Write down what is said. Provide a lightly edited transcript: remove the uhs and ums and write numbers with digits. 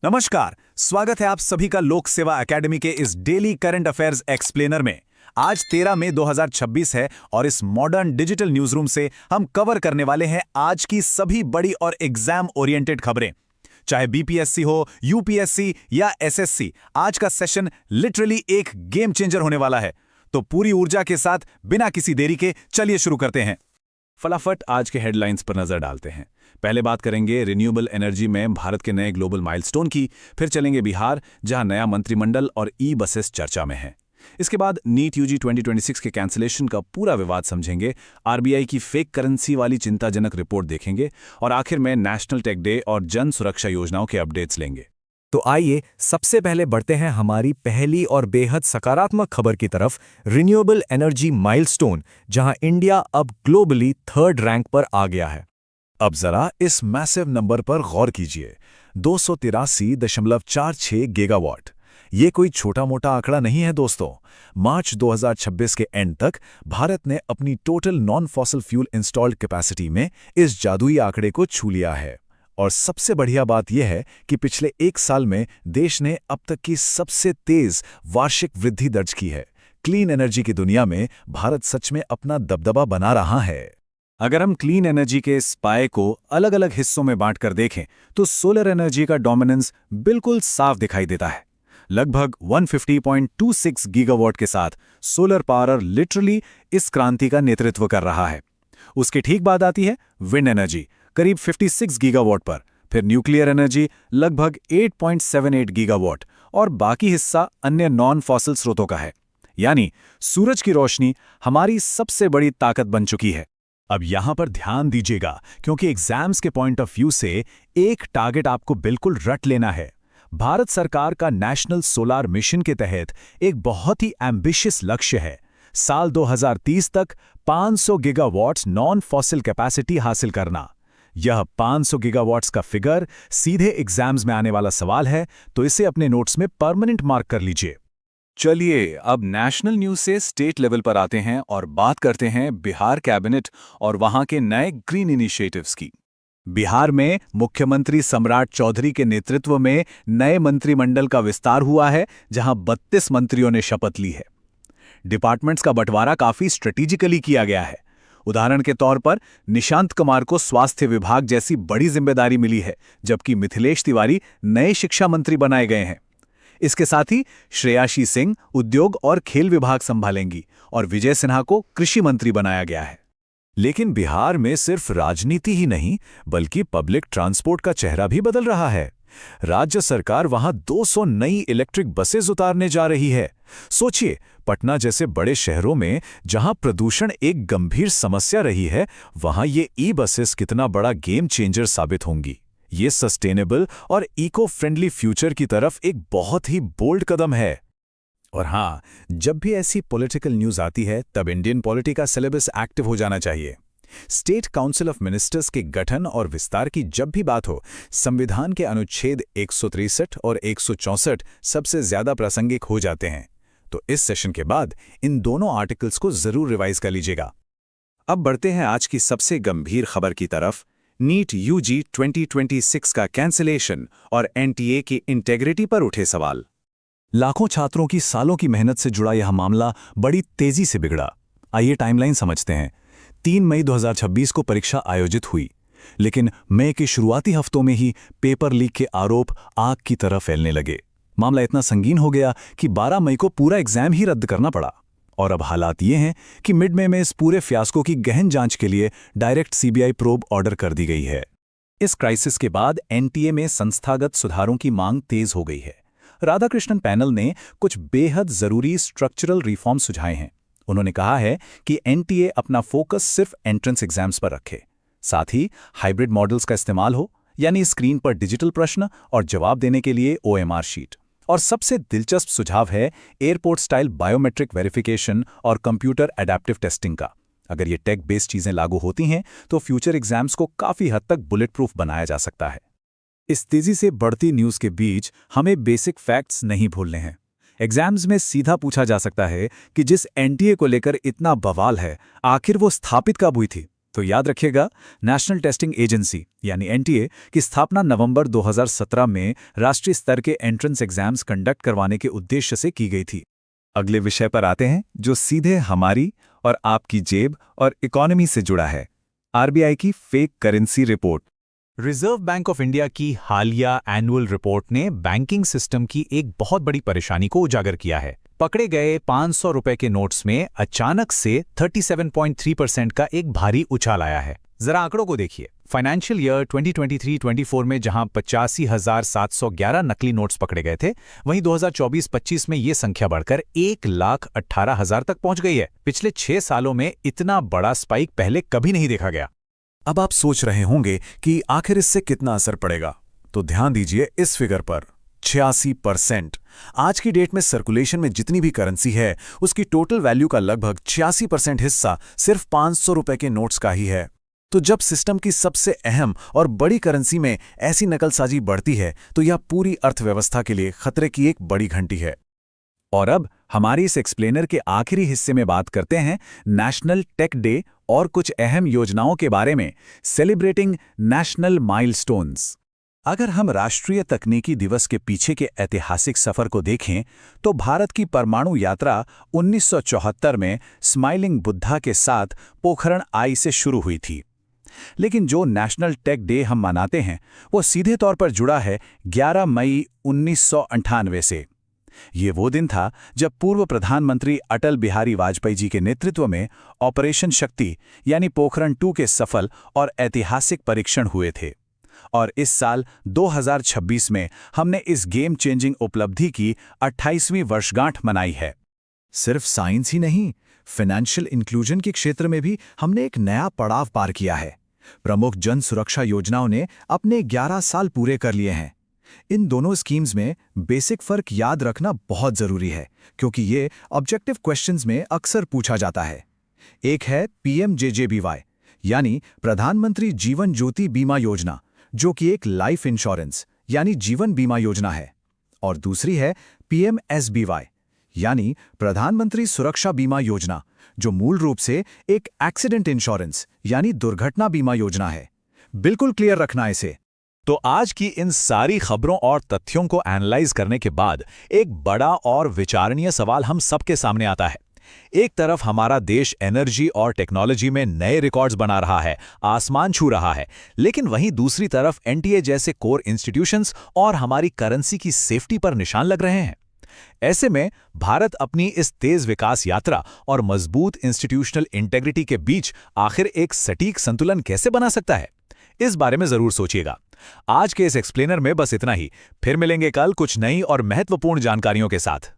नमस्कार, स्वागत है आप सभी का लोक सेवा एकेडमी के इस डेली करंट अफेयर्स एक्सप्लेनर में। आज 13 मई 2026 है और इस मॉडर्न डिजिटल न्यूज रूम से हम कवर करने वाले हैं आज की सभी बड़ी और एग्जाम ओरिएंटेड खबरें। चाहे बीपीएससी हो, यूपीएससी या एसएससी, आज का सेशन लिटरली एक गेम चेंजर होने वाला है। तो पूरी ऊर्जा के साथ बिना किसी देरी के चलिए शुरू करते हैं। फटाफट आज के हेडलाइंस पर नजर डालते हैं। पहले बात करेंगे रिन्यूएबल एनर्जी में भारत के नए ग्लोबल माइलस्टोन की, फिर चलेंगे बिहार जहां नया मंत्रिमंडल और ई बसेस चर्चा में है। इसके बाद नीट यूजी 2026 के कैंसिलेशन का पूरा विवाद समझेंगे, आरबीआई की फेक करेंसी वाली चिंताजनक रिपोर्ट देखेंगे और आखिर में नेशनल टेक डे और जन सुरक्षा योजनाओं के अपडेट्स लेंगे। तो आइए सबसे पहले बढ़ते हैं हमारी पहली और बेहद सकारात्मक खबर की तरफ, रिन्यूएबल एनर्जी माइलस्टोन, जहां इंडिया अब ग्लोबली 3rd रैंक पर आ गया है। अब जरा इस मैसिव नंबर पर गौर कीजिए, 283.46 गीगावाट। ये कोई छोटा मोटा आंकड़ा नहीं है दोस्तों। मार्च 2026 के एंड तक भारत ने अपनी total non fossil fuel installed capacity में इस जादुई आंकड़े को छू लिया है। और सबसे बढ़िया बात यह है कि पिछले एक साल में देश ने अब तक की सबसे तेज वार्षिक वृद्धि दर्ज की है। क्लीन एनर्जी की दुनिया में भारत सच में अपना दबदबा बना रहा है। अगर हम क्लीन एनर्जी के इस पाए को अलग अलग हिस्सों में बांटकर देखें तो सोलर एनर्जी का डोमिनेंस बिल्कुल साफ दिखाई देता है। लगभग 150.26 गीगावाट के साथ सोलर पावर लिटरली इस क्रांति का नेतृत्व कर रहा है। उसके ठीक बाद आती है विंड एनर्जी, करीब 56 गीगावाट पर, फिर न्यूक्लियर एनर्जी लगभग 8.78 गीगावाट और बाकी हिस्सा अन्य नॉन फॉसिल स्रोतों का है। यानी सूरज की रोशनी हमारी सबसे बड़ी ताकत बन चुकी है। अब यहां पर ध्यान दीजिएगा क्योंकि एग्जाम्स के पॉइंट ऑफ व्यू से एक टारगेट आपको बिल्कुल रट लेना है। भारत सरकार का नेशनल सोलार मिशन के तहत एक बहुत ही एम्बिशियस लक्ष्य है, साल 2030 तक 500 गीगावाट्स नॉन फॉसिल कैपेसिटी हासिल करना। यह 500 गीगावाट्स का फिगर सीधे एग्जाम्स में आने वाला सवाल है, तो इसे अपने नोट्स में परमानेंट मार्क कर लीजिए। चलिए अब नेशनल न्यूज से स्टेट लेवल पर आते हैं और बात करते हैं बिहार कैबिनेट और वहां के नए ग्रीन इनिशिएटिव्स की। बिहार में मुख्यमंत्री सम्राट चौधरी के नेतृत्व में नए मंत्रिमंडल का विस्तार हुआ है, जहां 32 मंत्रियों ने शपथ ली है। डिपार्टमेंट्स का बंटवारा काफी स्ट्रेटेजिकली किया गया है। उदाहरण के तौर पर निशांत कुमार को स्वास्थ्य विभाग जैसी बड़ी जिम्मेदारी मिली है, जबकि मिथिलेश तिवारी नए शिक्षा मंत्री बनाए गए हैं। इसके साथ ही श्रेयाशी सिंह उद्योग और खेल विभाग संभालेंगी और विजय सिन्हा को कृषि मंत्री बनाया गया है। लेकिन बिहार में सिर्फ राजनीति ही नहीं बल्कि पब्लिक ट्रांसपोर्ट का चेहरा भी बदल रहा है। राज्य सरकार वहां 200 नई इलेक्ट्रिक बसेस उतारने जा रही है। सोचिए, पटना जैसे बड़े शहरों में जहां प्रदूषण एक गंभीर समस्या रही है, वहां ये ई बसेस कितना बड़ा गेम चेंजर साबित होंगी। ये सस्टेनेबल और इको फ्रेंडली फ्यूचर की तरफ एक बहुत ही बोल्ड कदम है। और हाँ, जब भी ऐसी पॉलिटिकल न्यूज आती है तब इंडियन पॉलिटी का सिलेबस एक्टिव हो जाना चाहिए। स्टेट काउंसिल ऑफ मिनिस्टर्स के गठन और विस्तार की जब भी बात हो, संविधान के अनुच्छेद 163 और 164 सबसे ज्यादा प्रासंगिक हो जाते हैं। तो इस सेशन के बाद इन दोनों आर्टिकल्स को जरूर रिवाइज कर लीजिएगा। अब बढ़ते हैं आज की सबसे गंभीर खबर की तरफ, नीट यूजी 2026 का कैंसिलेशन और एनटीए की इंटेग्रिटी पर उठे सवाल। लाखों छात्रों की सालों की मेहनत से जुड़ा यह मामला बड़ी तेजी से बिगड़ा। आइए टाइमलाइन समझते हैं। 3 मई 2026 को परीक्षा आयोजित हुई, लेकिन मई के शुरुआती हफ्तों में ही पेपर लीक के आरोप आग की तरह फैलने लगे। मामला इतना संगीन हो गया कि 12 मई को पूरा एग्जाम ही रद्द करना पड़ा। और अब हालात ये हैं कि मिड मई में इस पूरे फियास्को की गहन जांच के लिए डायरेक्ट सीबीआई प्रोब ऑर्डर कर दी गई है। इस क्राइसिस के बाद एनटीए में संस्थागत सुधारों की मांग तेज हो गई है। राधाकृष्णन पैनल ने कुछ बेहद जरूरी स्ट्रक्चरल रिफॉर्म सुझाए हैं। उन्होंने कहा है कि एनटीए अपना फोकस सिर्फ एंट्रेंस एग्जाम्स पर रखे, साथ ही हाइब्रिड मॉडल्स का इस्तेमाल हो, यानी स्क्रीन पर डिजिटल प्रश्न और जवाब देने के लिए ओएमआर शीट। और सबसे दिलचस्प सुझाव है एयरपोर्ट स्टाइल बायोमेट्रिक वेरिफिकेशन और कंप्यूटर एडेप्टिव टेस्टिंग का। अगर ये टेक बेस्ड चीजें लागू होती हैं तो फ्यूचर एग्जाम्स को काफी हद तक बुलेट प्रूफ बनाया जा सकता है। इस तेजी से बढ़ती न्यूज के बीच हमें बेसिक फैक्ट्स नहीं भूलने हैं। एग्जाम्स में सीधा पूछा जा सकता है कि जिस एनटीए को लेकर इतना बवाल है, आखिर वो स्थापित कब हुई थी? तो याद रखिएगा, नेशनल टेस्टिंग एजेंसी यानी एनटीए की स्थापना नवंबर 2017 में राष्ट्रीय स्तर के एंट्रेंस एग्जाम्स कंडक्ट करवाने के उद्देश्य से की गई थी। अगले विषय पर आते हैं जो सीधे हमारी और आपकी जेब और इकोनॉमी से जुड़ा है, आरबीआई की fake currency report. Reserve bank of India की हालिया एनुअल रिपोर्ट ने बैंकिंग सिस्टम की एक बहुत बड़ी परेशानी को उजागर किया है। पकड़े गए 500 रुपए के नोट्स में अचानक से 37.3% का एक भारी उछाल आया है। जरा आंकड़ों को देखिए। फाइनेंशियल ईयर 2023-24 में जहां 85,711 नकली नोट्स पकड़े गए थे, वहीं 2024-25 में ये संख्या बढ़कर 1,18,000 तक पहुंच गई है। पिछले 6 सालों में इतना बड़ा स्पाइक पहले कभी नहीं देखा गया। अब आप सोच रहे होंगे कि आखिर इससे कितना असर पड़ेगा, तो ध्यान दीजिए इस फिगर पर। 86%। आज की डेट में सर्कुलेशन में जितनी भी करेंसी है उसकी टोटल वैल्यू का लगभग 86% हिस्सा सिर्फ 500 रुपए के नोट्स का ही है। तो जब सिस्टम की सबसे अहम और बड़ी करेंसी में ऐसी नकलसाजी बढ़ती है तो यह पूरी अर्थव्यवस्था के लिए खतरे की एक बड़ी घंटी है। और अब हमारी इस एक्सप्लेनर के आखिरी हिस्से में बात करते हैं नेशनल टेक डे और कुछ अहम योजनाओं के बारे में, सेलिब्रेटिंग नेशनल माइलस्टोन्स। अगर हम राष्ट्रीय तकनीकी दिवस के पीछे के ऐतिहासिक सफर को देखें तो भारत की परमाणु यात्रा 1974 में स्माइलिंग बुद्धा के साथ पोखरण आई से शुरू हुई थी। लेकिन जो नेशनल टेक डे हम मनाते हैं वो सीधे तौर पर जुड़ा है 11 मई 1998 से। ये वो दिन था जब पूर्व प्रधानमंत्री अटल बिहारी वाजपेयी जी के नेतृत्व में ऑपरेशन शक्ति यानी पोखरण 2 के सफल और ऐतिहासिक परीक्षण हुए थे। और इस साल 2026 में हमने इस गेम चेंजिंग उपलब्धि की 28वीं वर्षगांठ मनाई है। सिर्फ साइंस ही नहीं, फाइनेंशियल इंक्लूजन के क्षेत्र में भी हमने एक नया पड़ाव पार किया है। प्रमुख जन सुरक्षा योजनाओं ने अपने 11 साल पूरे कर लिए हैं। इन दोनों स्कीम्स में बेसिक फर्क याद रखना बहुत जरूरी है, क्योंकि ये ऑब्जेक्टिव क्वेश्चंस में अक्सर पूछा जाता है। एक है पीएमजेजेबीवाई यानी प्रधानमंत्री जीवन ज्योति बीमा योजना, जो कि एक लाइफ इंश्योरेंस यानी जीवन बीमा योजना है, और दूसरी है पीएमएसबीवाई यानी प्रधानमंत्री सुरक्षा बीमा योजना, जो मूल रूप से एक एक्सीडेंट इंश्योरेंस यानी दुर्घटना बीमा योजना है। बिल्कुल क्लियर रखना इसे। तो आज की इन सारी खबरों और तथ्यों को एनालाइज करने के बाद एक बड़ा और विचारणीय सवाल हम सबके सामने आता है। एक तरफ हमारा देश एनर्जी और टेक्नोलॉजी में नए रिकॉर्ड्स बना रहा है, आसमान छू रहा है, लेकिन वहीं दूसरी तरफ एनटीए जैसे कोर इंस्टीट्यूशंस और हमारी करेंसी की सेफ्टी पर निशान लग रहे हैं। ऐसे में भारत अपनी इस तेज विकास यात्रा और मजबूत इंस्टीट्यूशनल इंटेग्रिटी के बीच आखिर एक सटीक संतुलन कैसे बना सकता है, इस बारे में जरूर सोचिएगा। आज के इस एक्सप्लेनर में बस इतना ही। फिर मिलेंगे कल कुछ नई और महत्वपूर्ण जानकारियों के साथ।